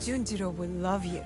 Junjiro will love you.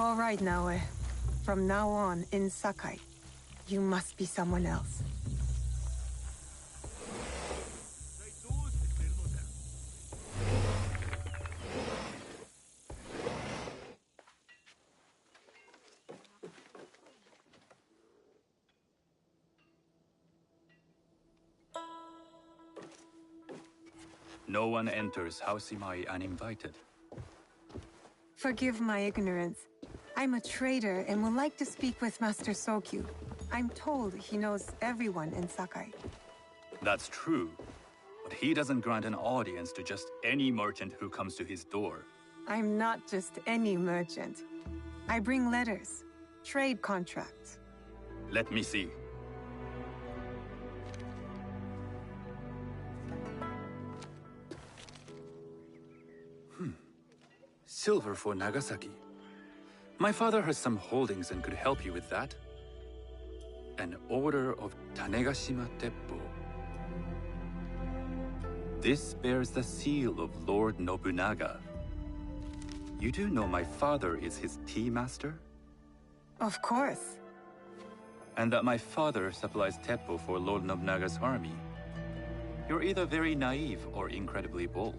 All right, Naoe. From now on, in Sakai, you must be someone else. No one enters House Imai uninvited. Forgive my ignorance. I'm a trader and would like to speak with Master Sokyu. I'm told he knows everyone in Sakai. That's true, but he doesn't grant an audience to just any merchant who comes to his door. I'm not just any merchant. I bring letters, trade contracts. Let me see. Silver for Nagasaki. My father has some holdings and could help you with that. An order of Tanegashima Teppo. This bears the seal of Lord Nobunaga. You do know my father is his tea master? Of course. And that my father supplies Teppo for Lord Nobunaga's army. You're either very naive or incredibly bold.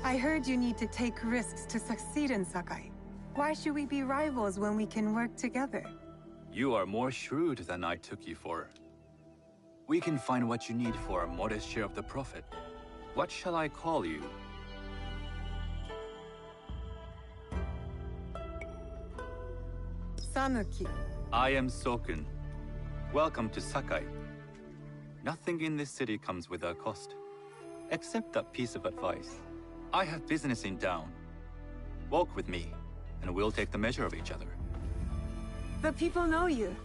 I heard you need to take risks to succeed in Sakai. Why should we be rivals when we can work together? You are more shrewd than I took you for. We can find what you need for a modest share of the profit. What shall I call you? Sanuki. I am Sokun. Welcome to Sakai. Nothing in this city comes without cost. Except that piece of advice. I have business in town. Walk with me, and we'll take the measure of each other. The people know you.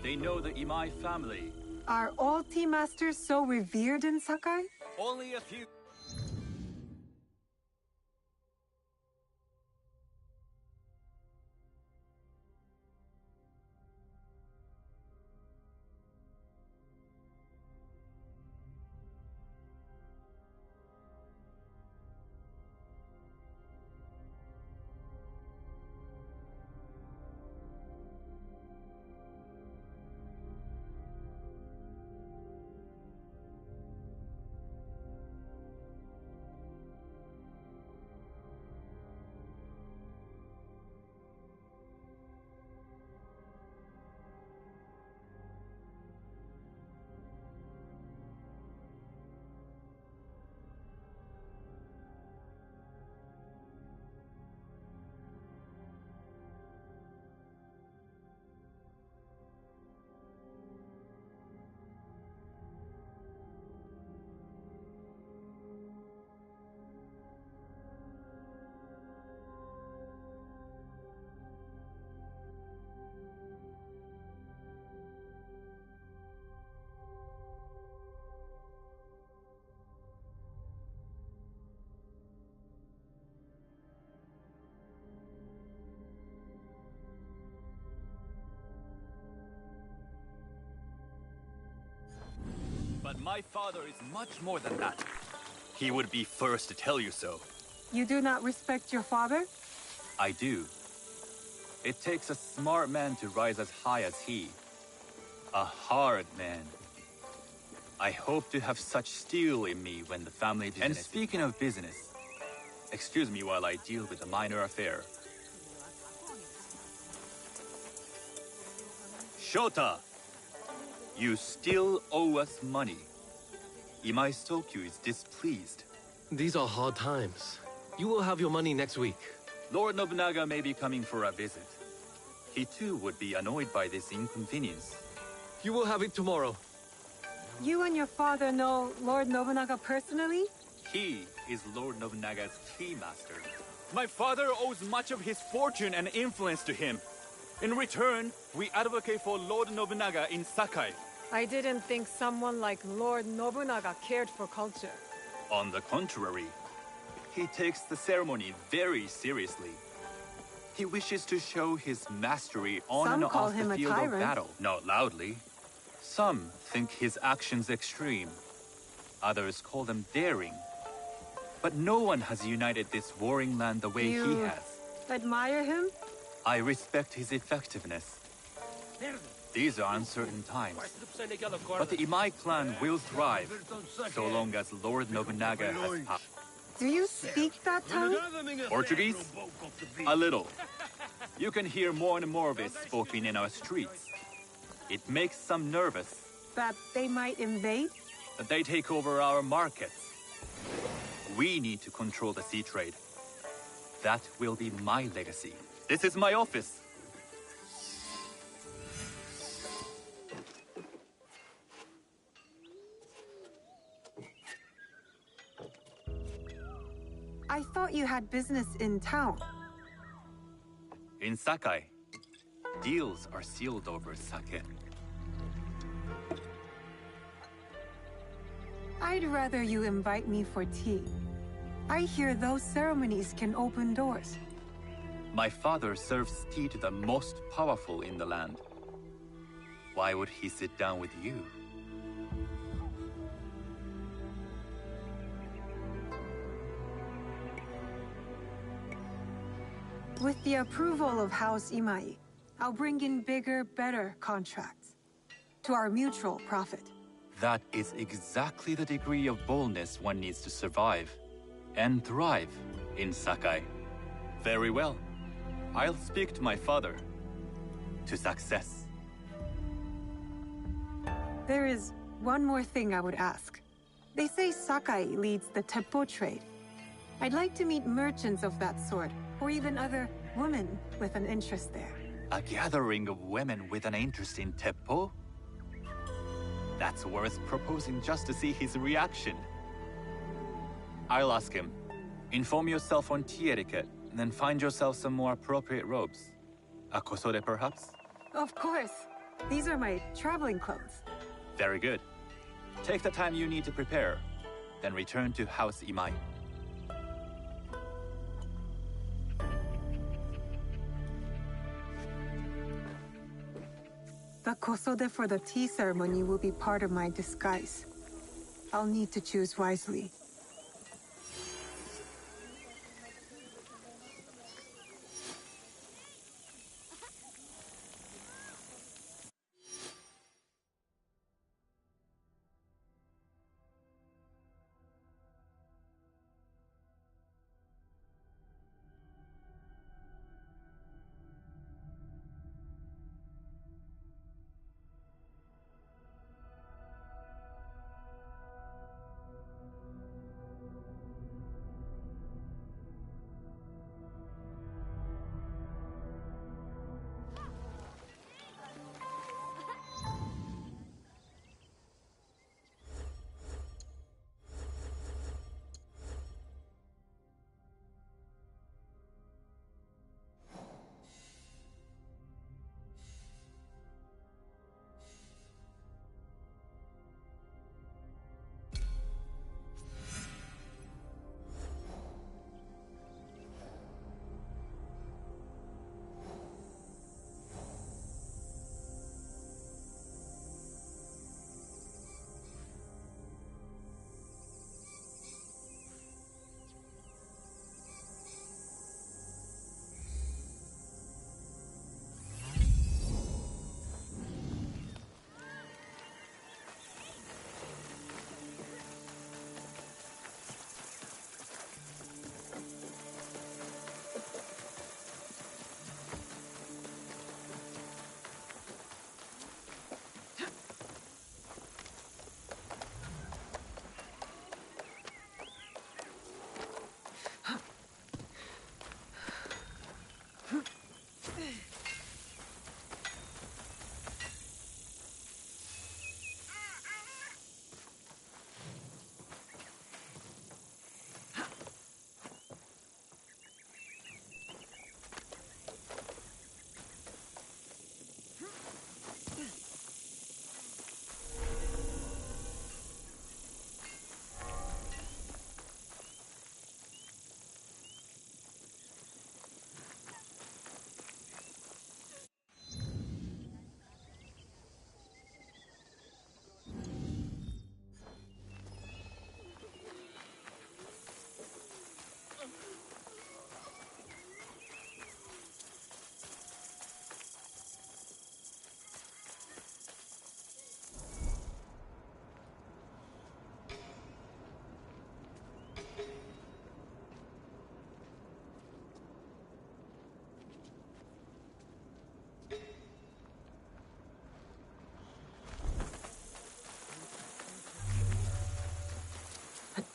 They know the Imai family. Are all tea masters so revered in Sakai? Only a few. But my father is much more than that. He would be first to tell you so. You do not respect your father? I do. It takes a smart man to rise as high as he. A hard man. I hope to have such steel in me when the family business... And speaking of business, excuse me while I deal with a minor affair. Shota! You still owe us money. Imai Sokyu is displeased. These are hard times. You will have your money next week. Lord Nobunaga may be coming for a visit. He too would be annoyed by this inconvenience. You will have it tomorrow. You and your father know Lord Nobunaga personally? He is Lord Nobunaga's tea master. My father owes much of his fortune and influence to him. In return, we advocate for Lord Nobunaga in Sakai. I didn't think someone like Lord Nobunaga cared for culture. On the contrary, he takes the ceremony very seriously. He wishes to show his mastery on and off the field of battle. Not loudly. Some think his actions extreme. Others call them daring. But no one has united this warring land the way he You has. admire him? I respect his effectiveness. These are uncertain times. But the Imai clan will thrive, so long as Lord Nobunaga has power. Do you speak that tongue? Portuguese? A little. You can hear more and more of it spoken in our streets. It makes some nervous That they might invade? that they take over our markets. We need to control the sea trade. That will be my legacy. This is my office. I thought you had business in town. In Sakai, deals are sealed over sake. I'd rather you invite me for tea. I hear those ceremonies can open doors. My father serves tea to the most powerful in the land. Why would he sit down with you? With the approval of House Imai, I'll bring in bigger, better contracts. To our mutual profit. That is exactly the degree of boldness one needs to survive and thrive in Sakai. Very well. I'll speak to my father. To success. There is one more thing I would ask. They say Sakai leads the Teppo trade. I'd like to meet merchants of that sort, or even other women with an interest there. A gathering of women with an interest in Teppo? That's worth proposing just to see his reaction. I'll ask him. Inform yourself on tea etiquette, and then find yourself some more appropriate robes. A kosode, perhaps? Of course. These are my traveling clothes. Very good. Take the time you need to prepare, then return to House Imai. The kosode for the tea ceremony will be part of my disguise. I'll need to choose wisely.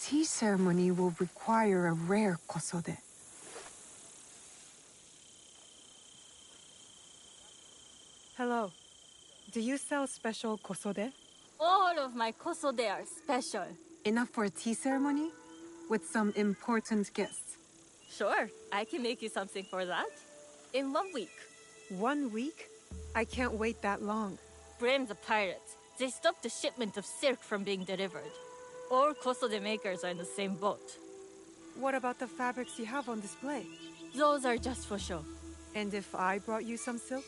tea ceremony will require a rare kosode. Hello. Do you sell special kosode? All of my kosode are special. Enough for a tea ceremony? With some important guests. Sure, I can make you something for that. In 1 week. 1 week? I can't wait that long. Blame the pirates. They stopped the shipment of silk from being delivered. All kosode makers are in the same boat. What about the fabrics you have on display? Those are just for show. And if I brought you some silk?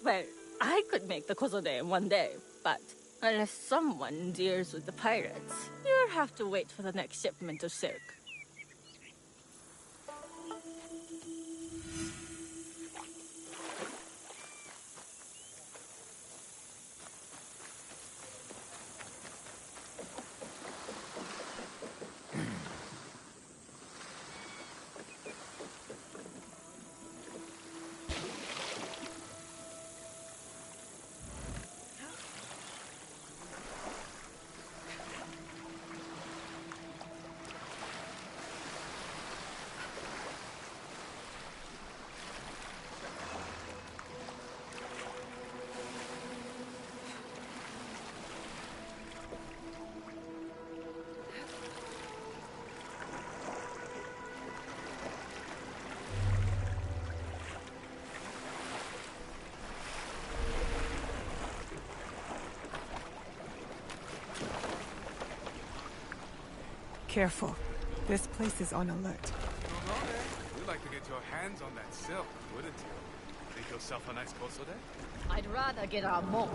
Well, I could make the kosode in 1 day, but unless someone deals with the pirates, you'll have to wait for the next shipment of silk. Careful. This place is on alert. You'd like to get your hands on that silk, wouldn't you? Make yourself a nice kosode? I'd rather get our more.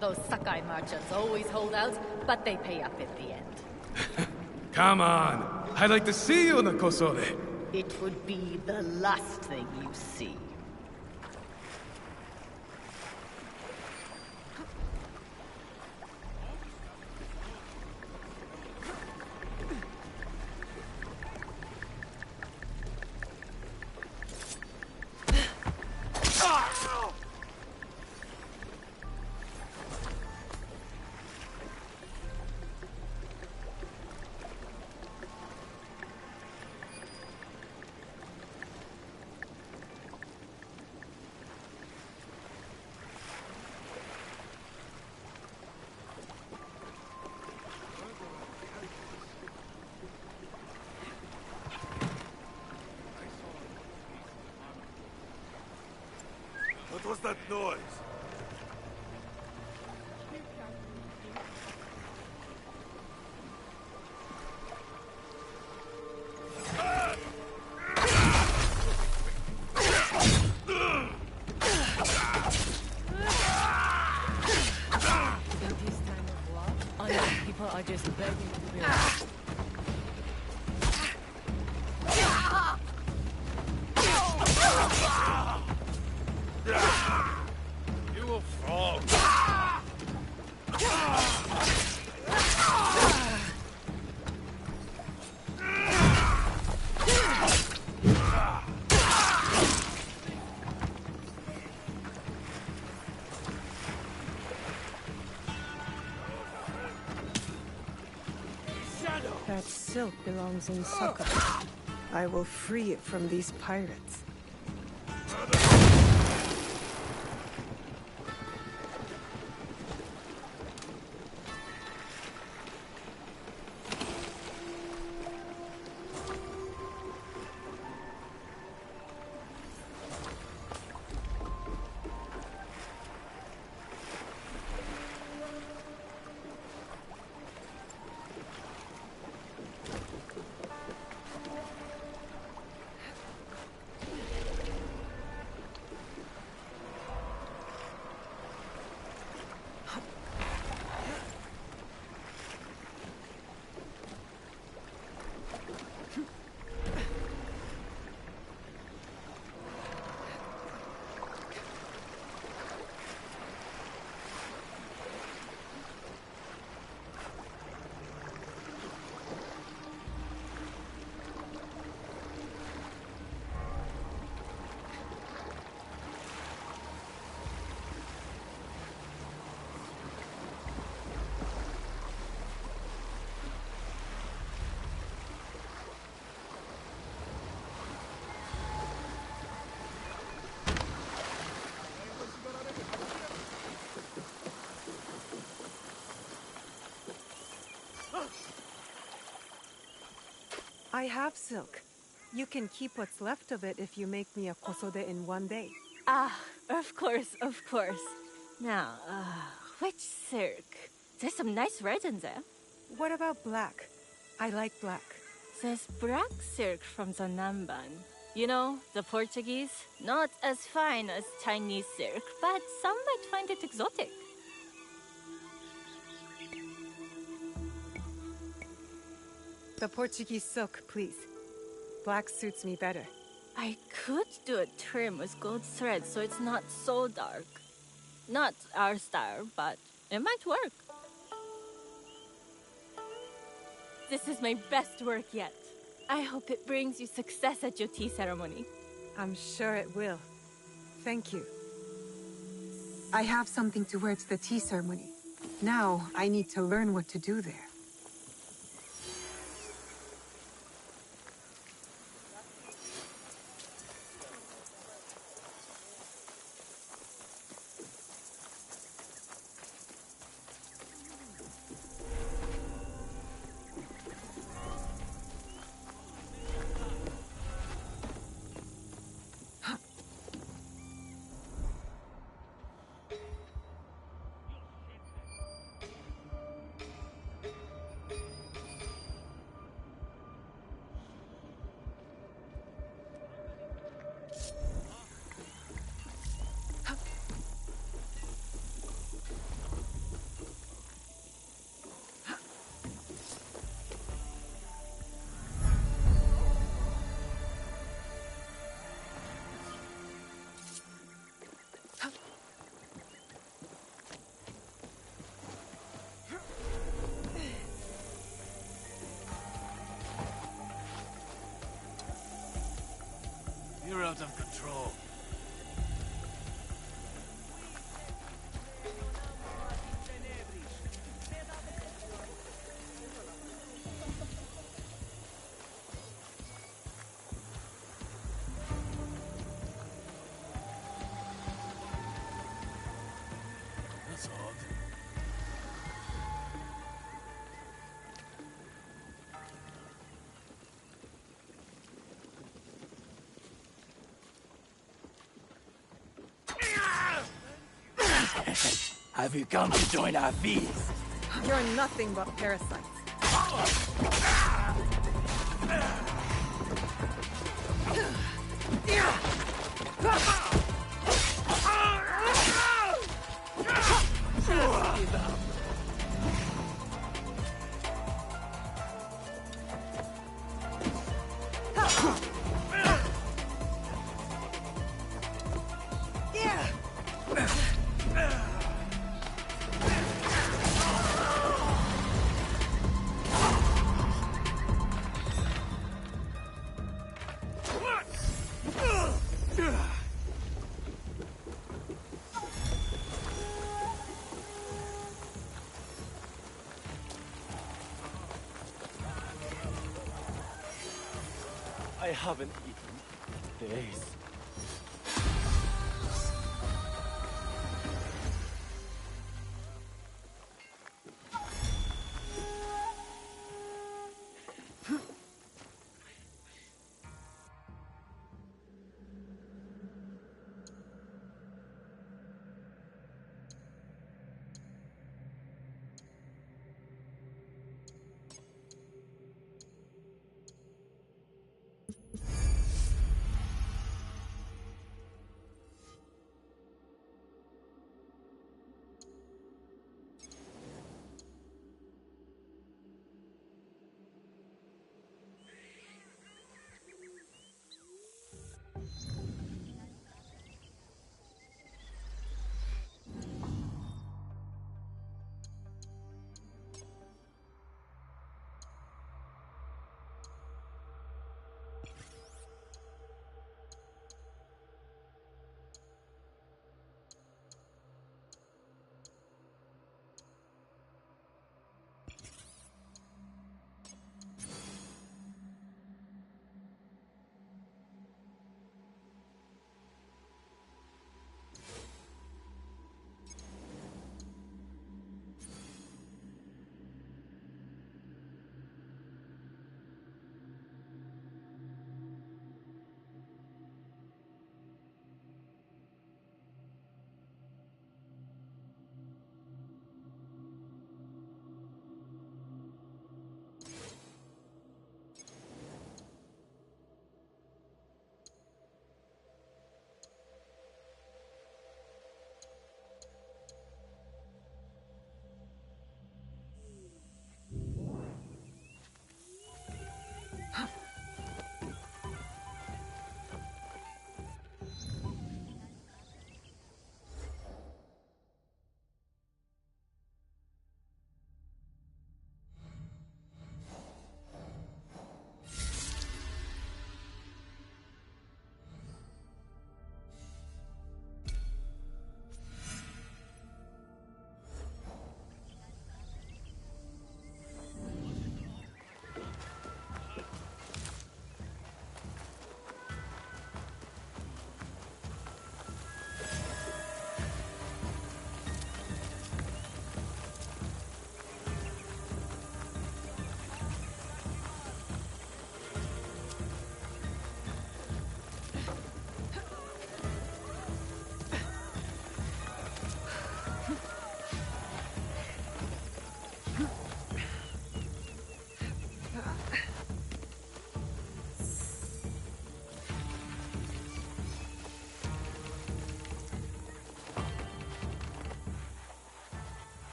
Those Sakai merchants always hold out, but they pay up at the end. Come on! I'd like to see you in a kosode! It would be the last thing you see. What was that noise? In this time of war, honest people are just begging to be alive. You will fall. That silk belongs in Sakai. I will free it from these pirates. I have silk. You can keep what's left of it if you make me a kosode in one day. Ah, of course, of course. Now, which silk? There's some nice red in there. What about black? I like black. There's black silk from the Namban. You know, the Portuguese. Not as fine as Chinese silk, but some might find it exotic. The Portuguese silk, please. Black suits me better. I could do a trim with gold thread so it's not so dark. Not our style, but it might work. This is my best work yet. I hope it brings you success at your tea ceremony. I'm sure it will. Thank you. I have something to wear to the tea ceremony. Now, I need to learn what to do there. You're out of control. That's odd. Have you come to join our feast? You're nothing but parasites. I haven't eaten in days.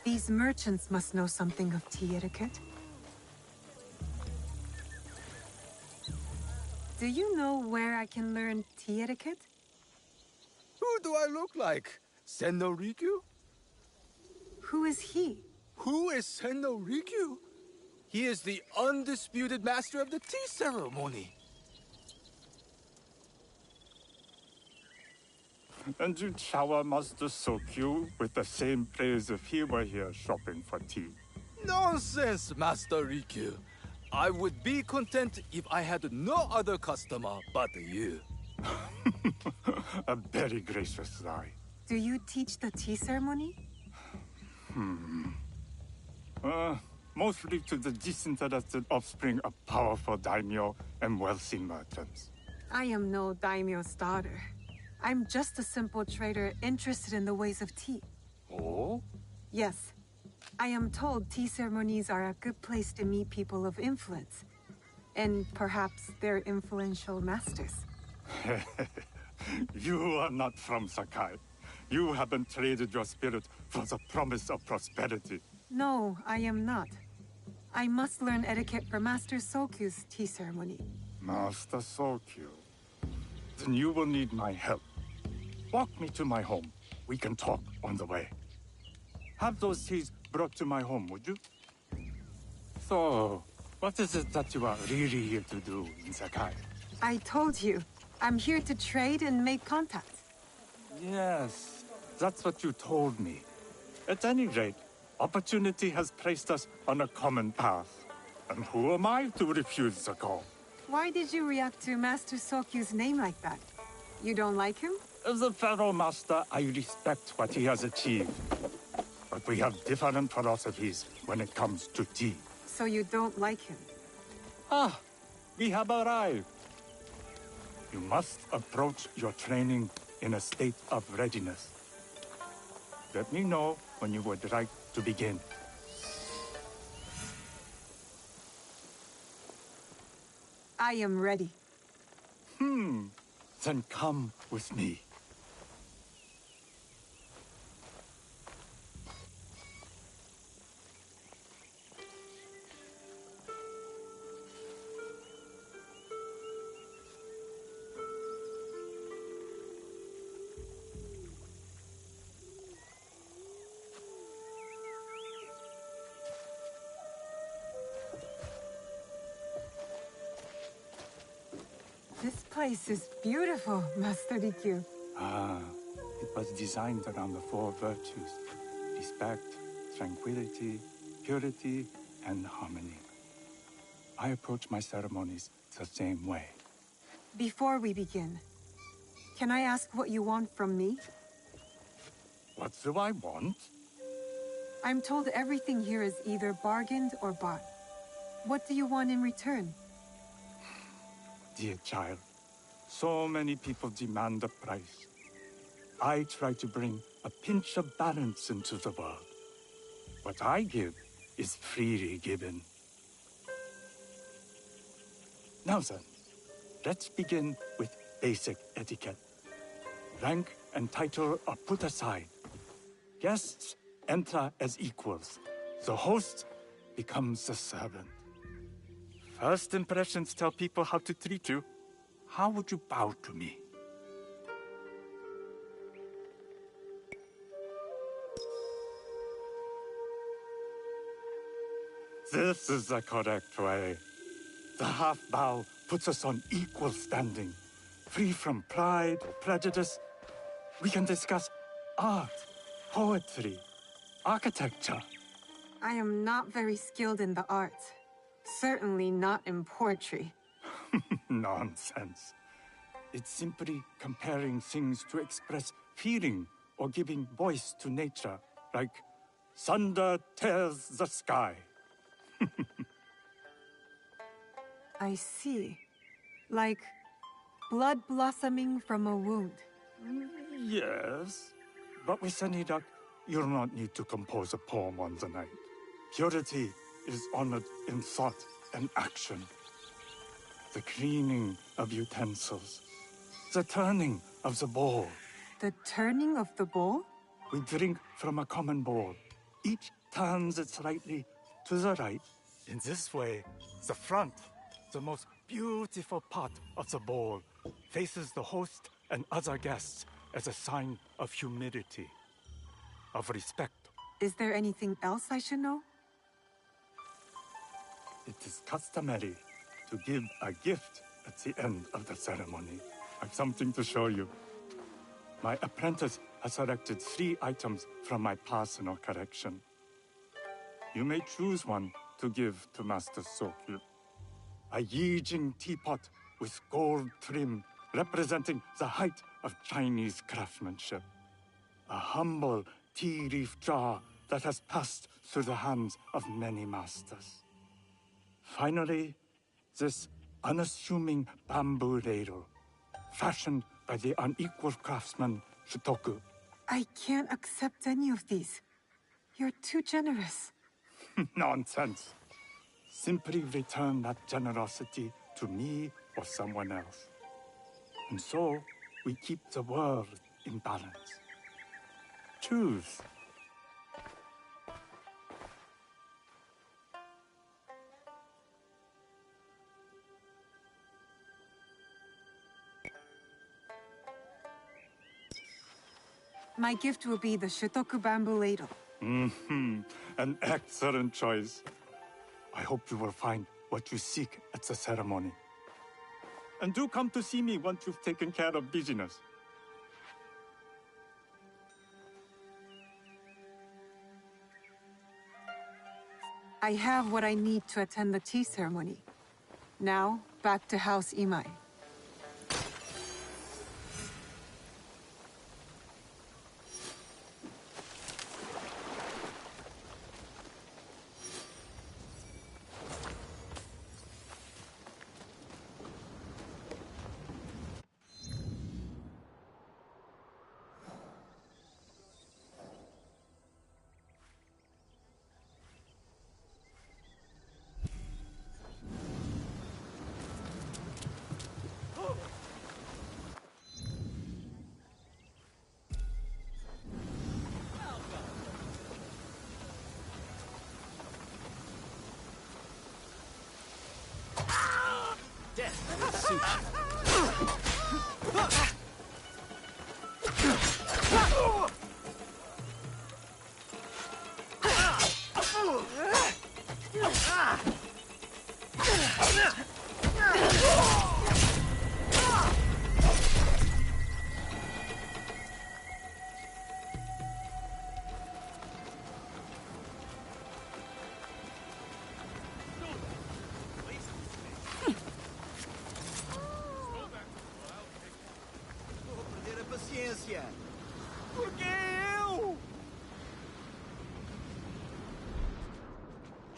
These merchants must know something of tea etiquette. Do you know where I can learn tea etiquette? Who do I look like? Senno Rikyu? Who is he? Who is Senno Rikyu? He is the undisputed master of the tea ceremony. And you shower Master Sokyu with the same praise if he were here shopping for tea. Nonsense, Master Rikyu. I would be content if I had no other customer but you. A very gracious lie. Do you teach the tea ceremony? Mostly to the disinterested offspring of powerful daimyo and wealthy merchants. I am no daimyo's daughter. I'm just a simple trader interested in the ways of tea. Oh? Yes. I am told tea ceremonies are a good place to meet people of influence. And perhaps their influential masters. You are not from Sakai. You haven't traded your spirit for the promise of prosperity. No, I am not. I must learn etiquette for Master Sokyu's tea ceremony. Master Sokyu. Then you will need my help. Walk me to my home. We can talk on the way. Have those teas brought to my home, would you? So, what is it that you are really here to do in Sakai? I told you, I'm here to trade and make contacts. Yes, that's what you told me. At any rate, opportunity has placed us on a common path. And who am I to refuse the call? Why did you react to Master Sokyu's name like that? You don't like him? As a Pharaoh Master, I respect what he has achieved. But we have different philosophies when it comes to tea. So you don't like him? Ah, we have arrived. You must approach your training in a state of readiness. Let me know when you would like to begin. I am ready. Then come with me. This place is beautiful, Master Rikyu. Ah, it was designed around the four virtues: respect, tranquility, purity, and harmony. I approach my ceremonies the same way. Before we begin, can I ask what you want from me? What do I want? I'm told everything here is either bargained or bought. What do you want in return? Dear child, so many people demand a price. I try to bring a pinch of balance into the world. What I give is freely given. Now then, let's begin with basic etiquette. Rank and title are put aside. Guests enter as equals. The host becomes the servant. First impressions tell people how to treat you. How would you bow to me? This is the correct way. The half bow puts us on equal standing, free from pride or prejudice. We can discuss art, poetry, architecture. I am not very skilled in the arts. Certainly not in poetry. Nonsense. It's simply comparing things to express feeling or giving voice to nature, like thunder tears the sky. I see. Like blood blossoming from a wound. Yes, but with Senidak, you'll not need to compose a poem on the night. Purity is honored in thought and action. The cleaning of utensils, the turning of the bowl. The turning of the bowl? We drink from a common bowl. Each turns it slightly to the right. In this way, the front, the most beautiful part of the bowl, faces the host and other guests as a sign of humility, of respect. Is there anything else I should know? It is customary to give a gift at the end of the ceremony. I've something to show you. My apprentice has selected 3 items from my personal collection. You may choose one to give to Master Sokyu. A Yijing teapot with gold trim representing the height of Chinese craftsmanship. A humble tea leaf jar that has passed through the hands of many masters. Finally, this unassuming bamboo ladle, fashioned by the unequal craftsman Shutoku. I can't accept any of these. You're too generous. Nonsense. Simply return that generosity to me or someone else. And so, we keep the world in balance. Choose. My gift will be the Shutoku bamboo ladle. An excellent choice. I hope you will find what you seek at the ceremony. And do come to see me once you've taken care of business. I have what I need to attend the tea ceremony. Now, back to House Imai.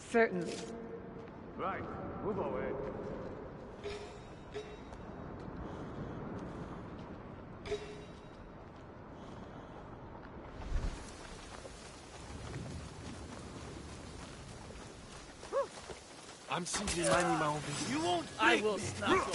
Certainly. Right, move away. I'm simply minding my own business. You won't I will snap you.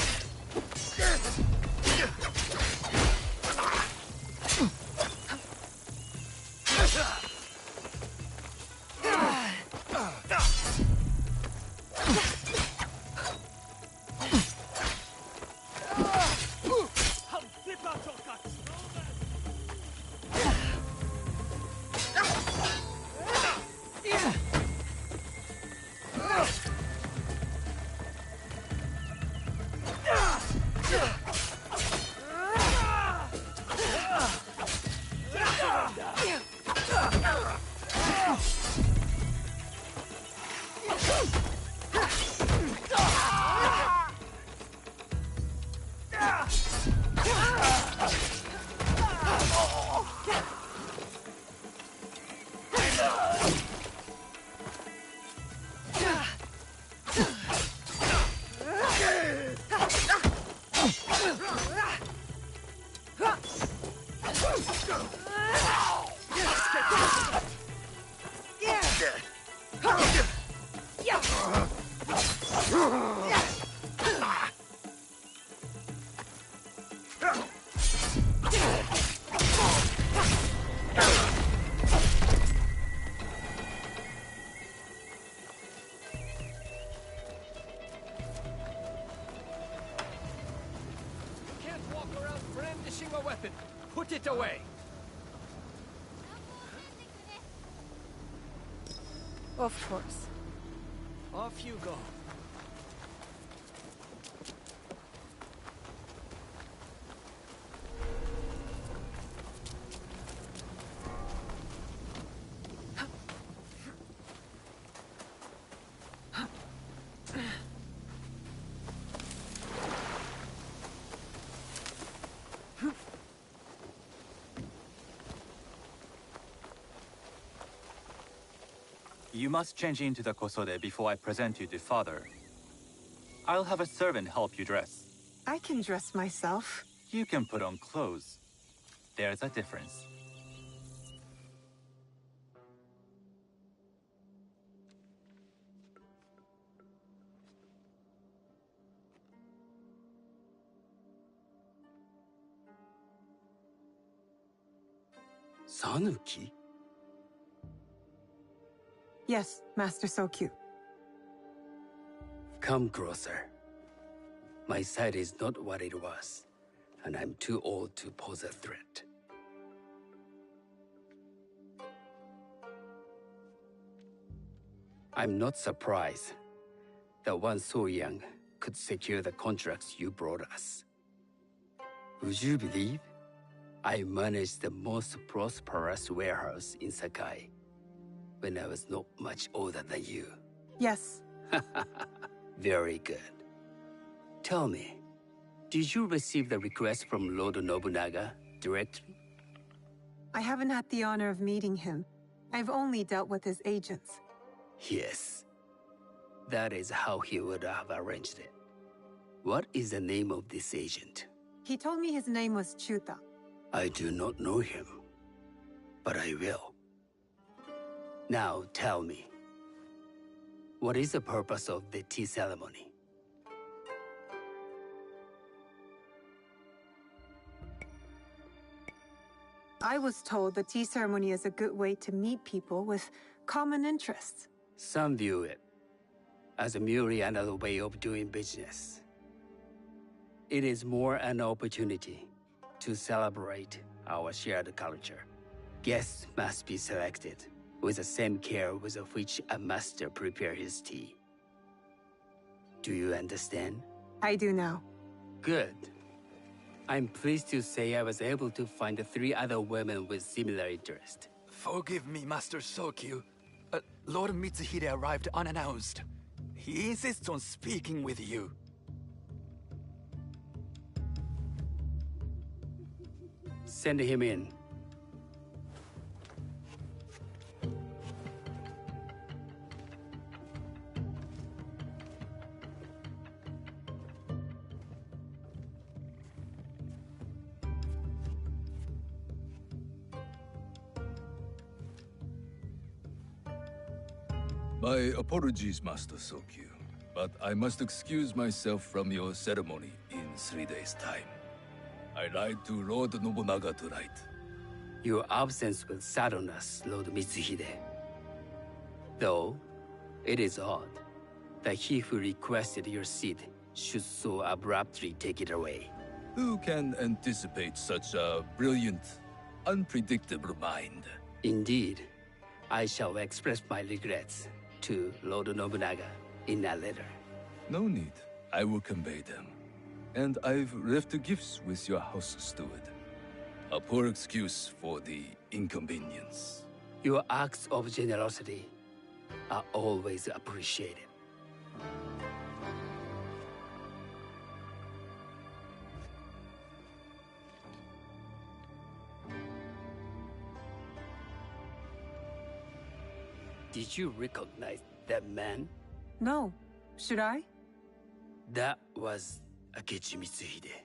brandishing a weapon. Put it away. Of course. Off you go. You must change into the kosode before I present you to father. I'll have a servant help you dress. I can dress myself. You can put on clothes. There's a difference. Sanuki? Yes, Master Sokyu. Come closer. My sight is not what it was, and I'm too old to pose a threat. I'm not surprised that one so young could secure the contracts you brought us. Would you believe I managed the most prosperous warehouse in Sakai when I was not much older than you? Yes. Very good. Tell me, did you receive the request from Lord Nobunaga directly? I haven't had the honor of meeting him. I've only dealt with his agents. Yes. That is how he would have arranged it. What is the name of this agent? He told me his name was Chuta. I do not know him, but I will. Now tell me, what is the purpose of the tea ceremony? I was told the tea ceremony is a good way to meet people with common interests. Some view it as merely another way of doing business. It is more an opportunity to celebrate our shared culture. Guests must be selected with the same care with which a master prepares his tea. Do you understand? I do now. Good. I'm pleased to say I was able to find 3 other women with similar interest. Forgive me, Master Sokyu. Lord Mitsuhide arrived unannounced. He insists on speaking with you. Send him in. My apologies, Master Sokyu, but I must excuse myself from your ceremony in 3 days' time. I lied to Lord Nobunaga tonight. Your absence will sadden us, Lord Mitsuhide. Though, it is odd that he who requested your seat should so abruptly take it away. Who can anticipate such a brilliant, unpredictable mind? Indeed, I shall express my regrets to Lord Nobunaga in a letter. No need. I will convey them. And I've left the gifts with your house steward. A poor excuse for the inconvenience. Your acts of generosity are always appreciated. Did you recognize that man? No. Should I? That was Akechi Mitsuhide,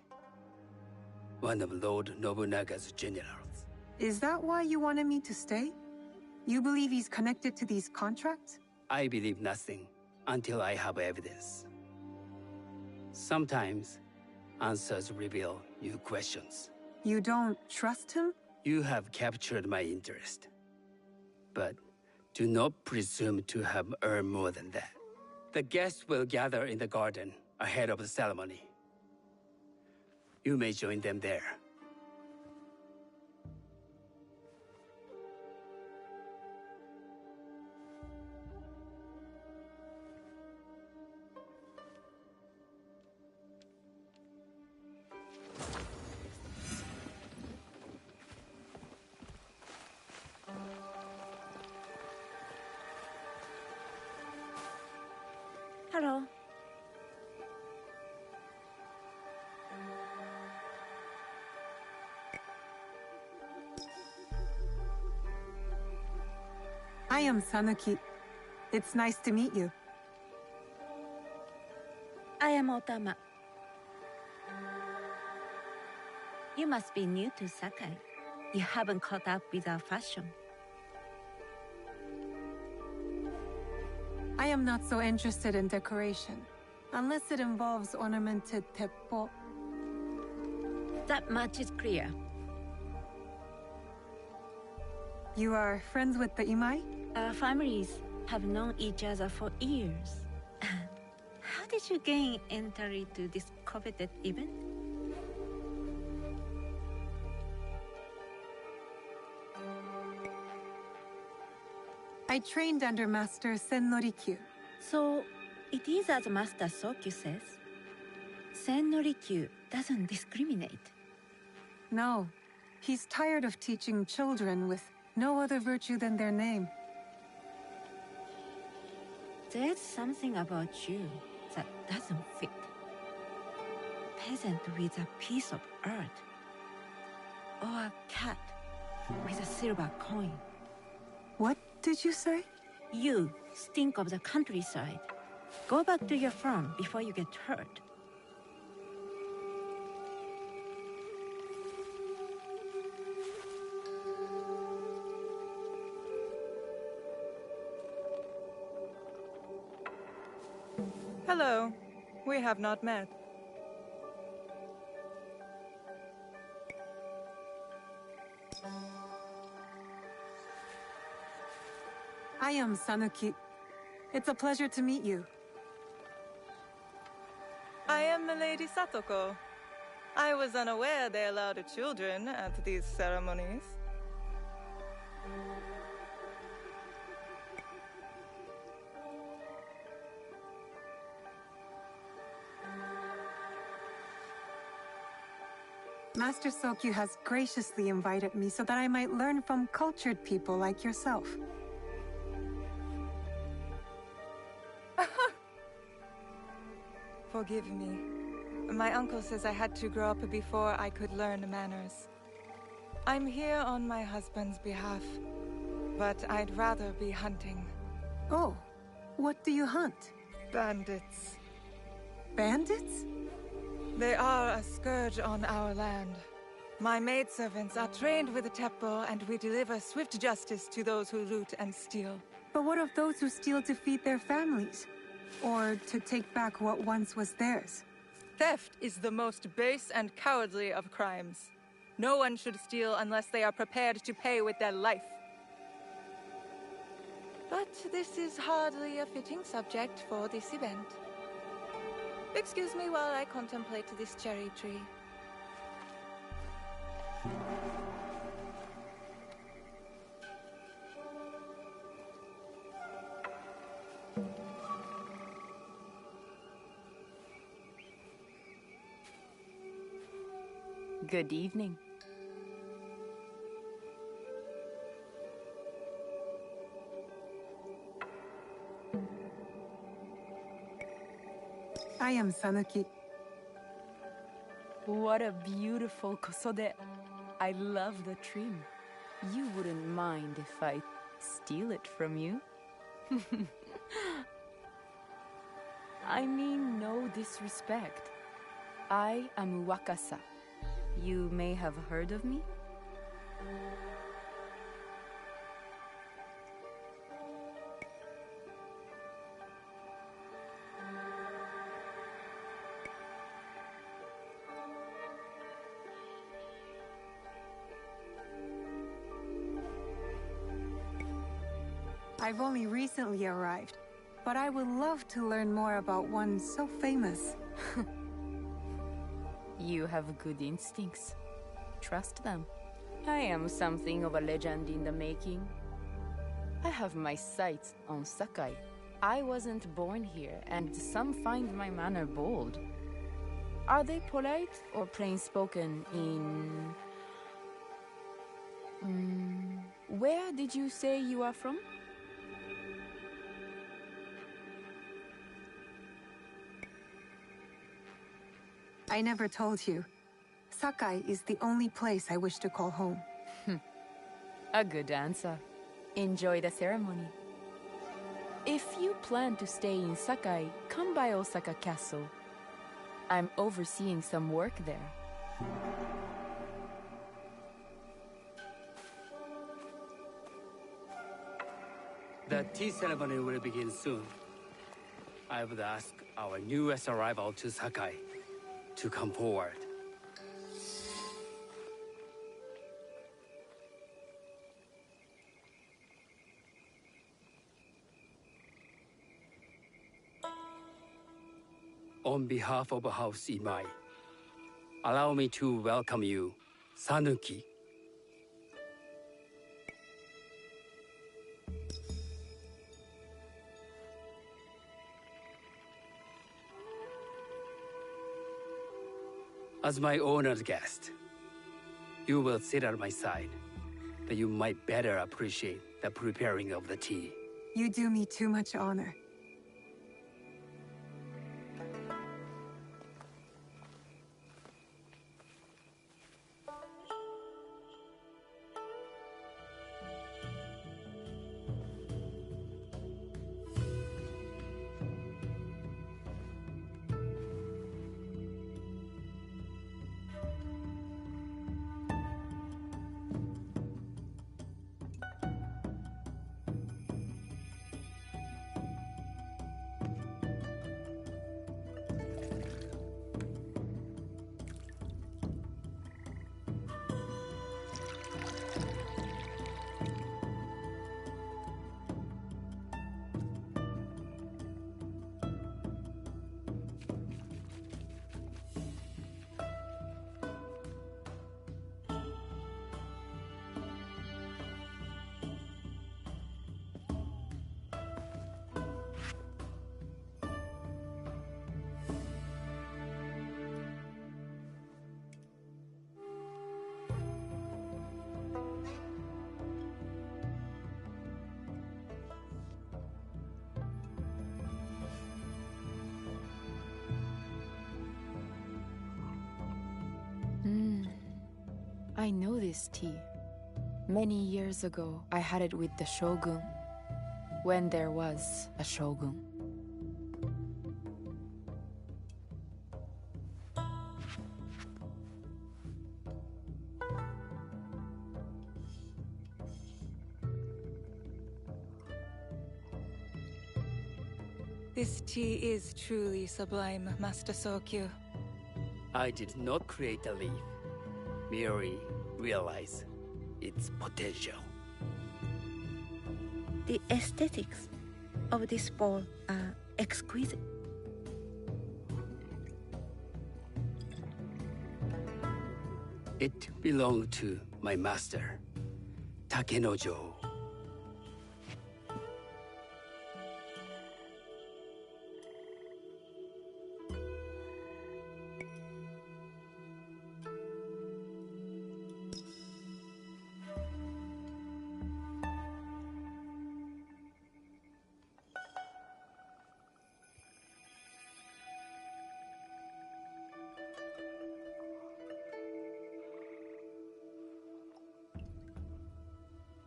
one of Lord Nobunaga's generals. Is that why you wanted me to stay? You believe he's connected to these contracts? I believe nothing until I have evidence. Sometimes, answers reveal new questions. You don't trust him? You have captured my interest. But do not presume to have earned more than that. The guests will gather in the garden ahead of the ceremony. You may join them there. Hello. I am Sanuki. It's nice to meet you. I am Otama. You must be new to Sakai. You haven't caught up with our fashion. I am not so interested in decoration, unless it involves ornamented teppo. That much is clear. You are friends with the Imai? Our families have known each other for years. How did you gain entry to this coveted event? I trained under Master Sen Norikyu. So, it is as Master Sokyu says. Sen Norikyu doesn't discriminate. No, he's tired of teaching children with no other virtue than their name. There's something about you that doesn't fit. Peasant with a piece of earth. Or a cat with a silver coin. What did you say? You stink of the countryside. Go back to your farm before you get hurt. Hello. We have not met. I am Sanuki. It's a pleasure to meet you. I am Milady Satoko. I was unaware they allowed children at these ceremonies. Master Sokyu has graciously invited me so that I might learn from cultured people like yourself. Forgive me. My uncle says I had to grow up before I could learn manners. I'm here on my husband's behalf, but I'd rather be hunting. Oh, what do you hunt? Bandits. Bandits? They are a scourge on our land. My maidservants are trained with the teppo, and we deliver swift justice to those who loot and steal. But what of those who steal to feed their families? Or to take back what once was theirs? Theft is the most base and cowardly of crimes. No one should steal unless they are prepared to pay with their life. But this is hardly a fitting subject for this event. Excuse me while I contemplate this cherry tree. Good evening. I am Sanuki. What a beautiful kosode. I love the trim. You wouldn't mind if I steal it from you? I mean no disrespect. I am Wakasa. You may have heard of me? I've only recently arrived, but I would love to learn more about one so famous. You have good instincts. Trust them. I am something of a legend in the making. I have my sights on Sakai. I wasn't born here, and some find my manner bold. Are they polite or plain-spoken in... Where did you say you are from? I never told you. Sakai is the only place I wish to call home. A good answer. Enjoy the ceremony. If you plan to stay in Sakai, come by Osaka Castle. I'm overseeing some work there. The tea ceremony will begin soon. I would ask our newest arrival to Sakai to come forward. On behalf of House Imai, allow me to welcome you, Sanuki. As my honored guest, you will sit at my side, that you might better appreciate the preparing of the tea. You do me too much honor. I know this tea. Many years ago, I had it with the Shogun, when there was a Shogun. This tea is truly sublime, Master Sokyu. I did not create the leaf, merely realize its potential. The aesthetics of this bowl are exquisite. It belonged to my master, Takenojo.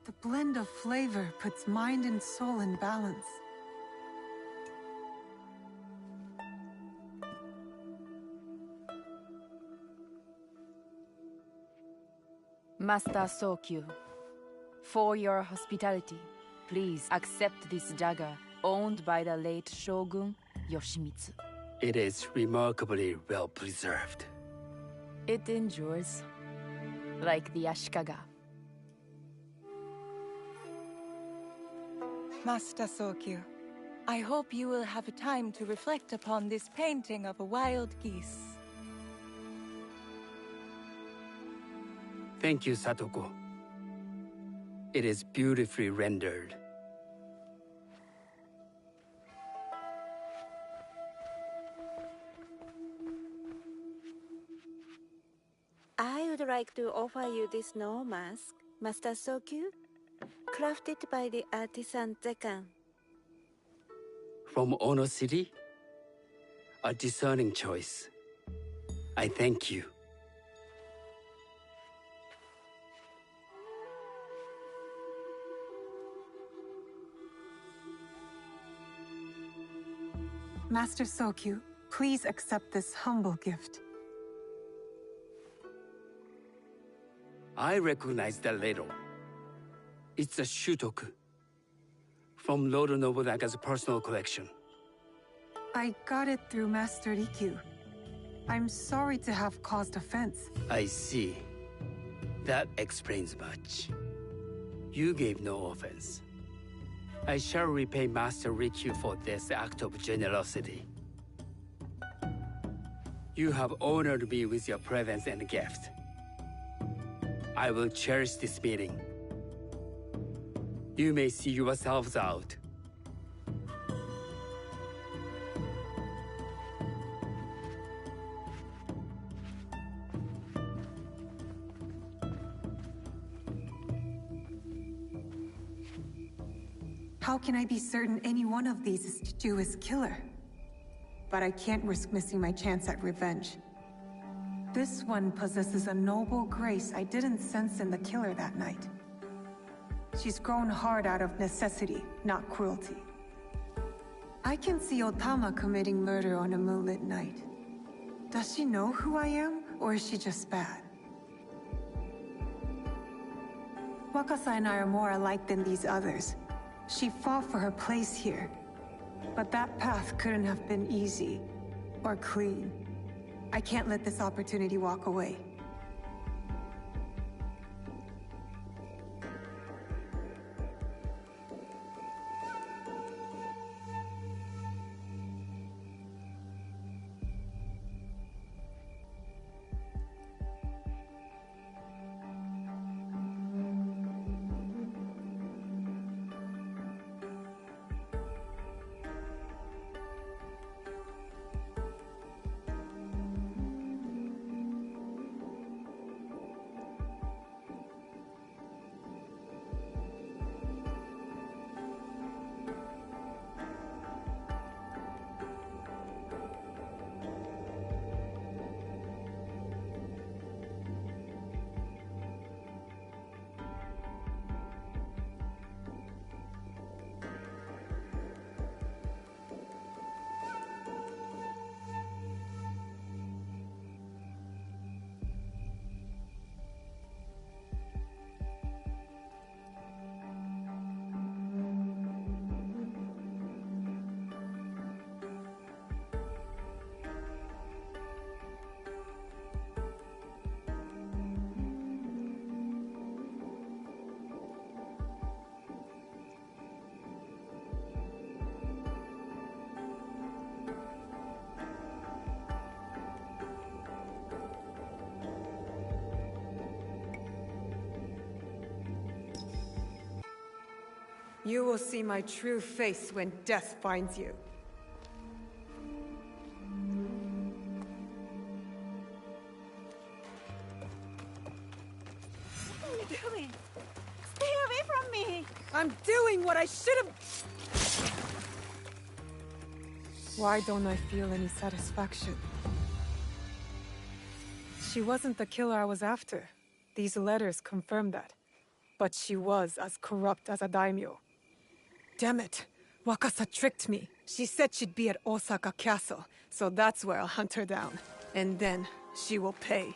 The blend of flavor puts mind and soul in balance. Master Sokyu, for your hospitality, please accept this dagger owned by the late Shogun Yoshimitsu. It is remarkably well preserved. It endures, like the Ashikaga. Master Sokyu, I hope you will have time to reflect upon this painting of a wild geese. Thank you, Satoko. It is beautifully rendered. I would like to offer you this snow mask, Master Sokyu, crafted by the artisan Zekan. From Ono City? A discerning choice. I thank you. Master Sokyu, please accept this humble gift. I recognize that ladle. It's a shutoku from Lord Nobunaga's personal collection. I got it through Master Rikyu. I'm sorry to have caused offense. I see. That explains much. You gave no offense. I shall repay Master Rikyu for this act of generosity. You have honored me with your presence and gift. I will cherish this meeting. You may see yourselves out. How can I be certain any one of these is Chichiu's killer? But I can't risk missing my chance at revenge. This one possesses a noble grace I didn't sense in the killer that night. She's grown hard out of necessity, not cruelty. I can see Otama committing murder on a moonlit night. Does she know who I am, or is she just bad? Wakasa and I are more alike than these others. She fought for her place here. But that path couldn't have been easy or clean. I can't let this opportunity walk away. You will see my true face when death finds you. What are you doing? Stay away from me! I'm doing what I should have... Why don't I feel any satisfaction? She wasn't the killer I was after. These letters confirm that. But she was as corrupt as a daimyo. Damn it! Wakasa tricked me. She said she'd be at Osaka Castle, so that's where I'll hunt her down. And then she will pay.